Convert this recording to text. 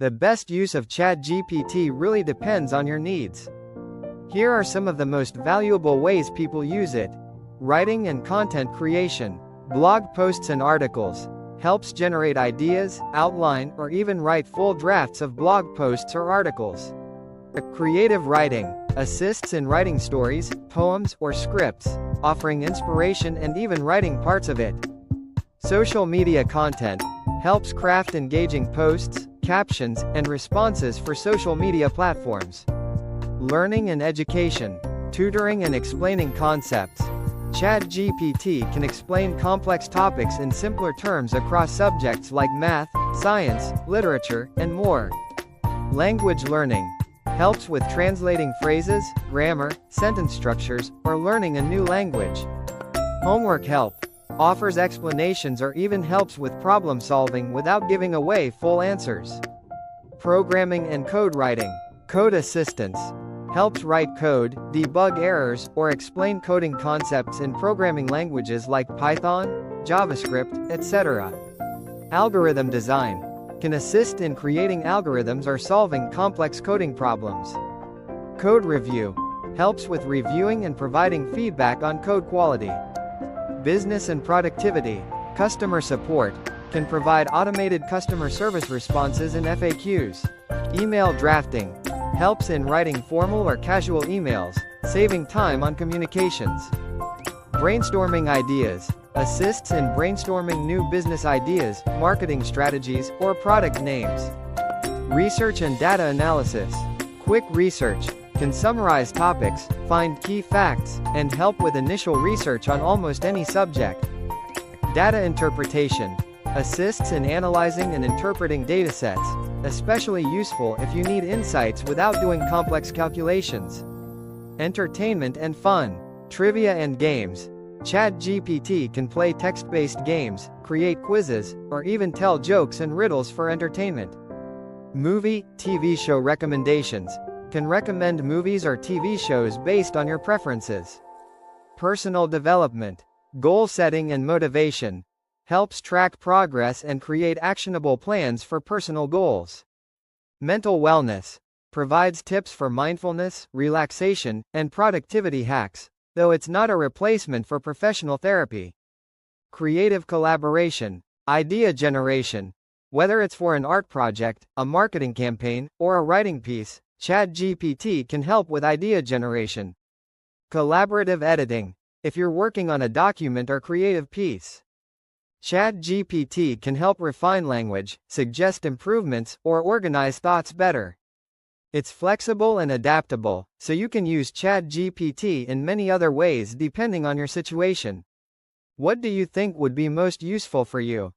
The best use of ChatGPT really depends on your needs. Here are some of the most valuable ways people use it. Writing and content creation. Blog posts and articles. Helps generate ideas, outline, or even write full drafts of blog posts or articles. Creative writing. Assists in writing stories, poems, or scripts, offering inspiration and even writing parts of it. Social media content. Helps craft engaging posts, captions, and responses for social media platforms. Learning and education. Tutoring and explaining concepts. ChatGPT can explain complex topics in simpler terms across subjects like math, science, literature, and more. Language learning. Helps with translating phrases, grammar, sentence structures, or learning a new language. Homework help. Offers explanations or even helps with problem solving without giving away full answers. Programming and code writing. Code assistance. Helps write code, debug errors, or explain coding concepts in programming languages like Python, JavaScript, etc. Algorithm design. Can assist in creating algorithms or solving complex coding problems. Code review. Helps with reviewing and providing feedback on code quality. Business and productivity. Customer support. Can provide automated customer service responses and FAQs. Email drafting. Helps in writing formal or casual emails, saving time on communications. Brainstorming ideas. Assists in brainstorming new business ideas, marketing strategies, or product names. Research and data analysis. Quick research. Can summarize topics, find key facts, and help with initial research on almost any subject. Data interpretation. Assists in analyzing and interpreting datasets, especially useful if you need insights without doing complex calculations. Entertainment and fun. Trivia and games. ChatGPT can play text-based games, create quizzes, or even tell jokes and riddles for entertainment. Movie, TV show recommendations. Can recommend movies or TV shows based on your preferences. Personal development. Goal setting and motivation. Helps track progress and create actionable plans for personal goals. Mental wellness. Provides tips for mindfulness, relaxation, and productivity hacks, though it's not a replacement for professional therapy. Creative collaboration. Idea generation. Whether it's for an art project, a marketing campaign, or a writing piece, ChatGPT can help with idea generation. Collaborative editing. If you're working on a document or creative piece, ChatGPT can help refine language, suggest improvements, or organize thoughts better. It's flexible and adaptable, so you can use ChatGPT in many other ways depending on your situation. What do you think would be most useful for you?